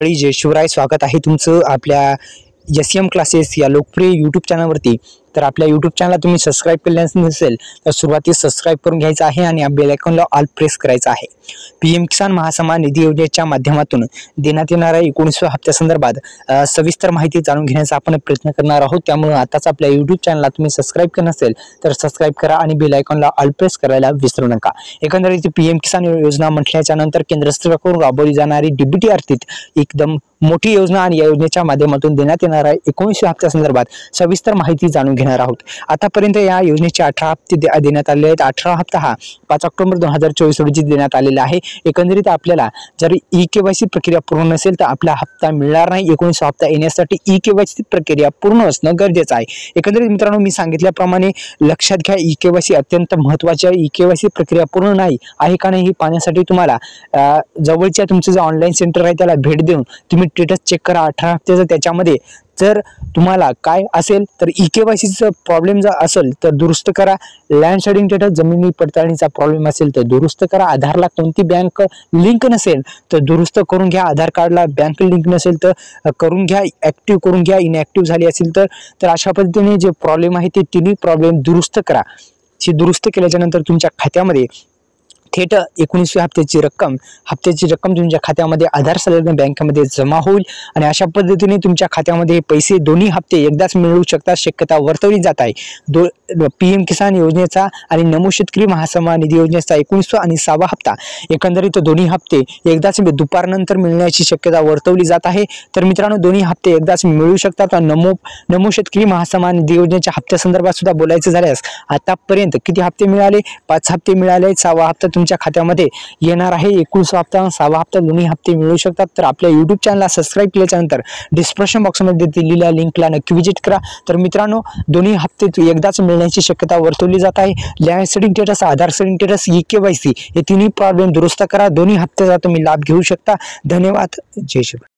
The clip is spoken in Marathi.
जय शिवराय. स्वागत आहे तुमचं आपल्या SEM क्लासेस या लोकप्रिय यूट्यूब चॅनलवरती. तर आपल्या यूट्यूब चॅनलला तुम्ही सबस्क्राईब केले नसेल तर सुरुवातीस सबस्क्राईब करून घ्यायचं आहे आणि बेल आयकॉनला ऑल प्रेस करायचं आहे. PM किसान महासन्मान निधी योजनेच्या माध्यमातून देण्यात येणाऱ्या 19व्या हप्त्यासंदर्भात सविस्तर माहिती जाणून घेण्याचा आपण प्रयत्न करणार आहोत. त्यामुळे आताच आपल्या यूट्यूब चॅनलला तुम्ही सबस्क्राईब केलं नसेल तर सबस्क्राईब करा आणि बेल आयकॉनला ऑल प्रेस करायला विसरू नका. एकंदरीत PM किसान योजना म्हटल्याच्या नंतर केंद्र सरकारकडून राबवली जाणारी DBT आर्थिक एकदम मोठी योजना आणि या योजनेच्या माध्यमातून देण्यात येणाऱ्या 19व्या हप्त्यासंदर्भात सविस्तर माहिती जाणून घेणार आहोत. आतापर्यंत या योजनेचे 18 हप्ते देण्यात आले आहेत. 18 हप्ता हा 5 ऑक्टोबर 2024 रोजी देण्यात आलेला आहे. एकंदरीत आपल्याला जर EKYC प्रक्रिया पूर्ण नसेल तर आपला हप्ता मिळणार नाही. 19 हप्ता येण्यासाठी EKYC प्रक्रिया पूर्ण असणं गरजेचं आहे. एकंदरीत मित्रांनो, मी सांगितल्याप्रमाणे लक्षात घ्या, EKYC अत्यंत महत्त्वाची आहे. EKYC प्रक्रिया पूर्ण नाही आहे का नाही हे पाहण्यासाठी तुम्हाला जवळच्या तुमचं जे ऑनलाईन सेंटर आहे त्याला भेट देऊन तुम्ही स्टेटस चेक करा 18 हप्त्याचं. त्याच्यामध्ये जर तुम्हाला काय असेल तर EKYCचा प्रॉब्लेम जर असेल तर दुरुस्त करा. लँड शेडिंग स्टेटस जमिनी पडताळणीचा प्रॉब्लेम असेल तर दुरुस्त करा. आधारला कोणती बँक लिंक नसेल तर दुरुस्त करून घ्या. आधार कार्डला बँक लिंक नसेल तर करून घ्या, ॲक्टिव्ह करून घ्या. इनॲक्टिव्ह झाली असेल तर अशा पद्धतीने जे प्रॉब्लेम आहे ते तिन्ही प्रॉब्लेम दुरुस्त करा. दुरुस्त केल्याच्या नंतर तुमच्या खात्यामध्ये थेट 19व्या हप्त्याची रक्कम तुमच्या खात्यामध्ये आधार संलग्न बँकेमध्ये जमा होईल आणि अशा पद्धतीने तुमच्या खात्यामध्ये पैसे दोन्ही हप्ते एकदाच मिळू शकतात शक्यता वर्तवली जात आहे. PM किसान योजनेचा आणि नमो शेतकरी महासन्मान निधी योजनेचा 19वा आणि 6वा हप्ता एकंदरीत दोन्ही हप्ते एकदाच दुपारनंतर मिळण्याची शक्यता वर्तवली जात आहे. तर मित्रांनो, दोन्ही हप्ते एकदाच मिळू शकतात. नमो शेतकरी महासन्मान निधी योजनेच्या हप्त्यासंदर्भात सुद्धा बोलायचं झाल्यास आतापर्यंत किती हप्ते मिळाले? 5 हप्ते मिळाले. 6वा हप्ता तुमच्या खात्यामध्ये येणार आहे. 19 हप्ता 6वा हप्ता दोन्ही हप्ते मिळू शकतात. तर आपल्या यूट्यूब चॅनलला सबस्क्राईब केल्याच्या नंतर डिस्क्रिप्शन बॉक्समध्ये दिलेल्या लिंकला नक्की विजिट करा. तर मित्रांनो, दोन्ही हप्ते एकदाच मिळण्याची शक्यता वर्तवली जात आहे. लँड शेडिंग स्टेटस, आधार शेडिंग स्टेटस, EKYC हे तिन्ही प्रॉब्लेम दुरुस्त करा. दोन्ही हप्त्याचा तुम्ही लाभ घेऊ शकता. धन्यवाद. जय शिवराय.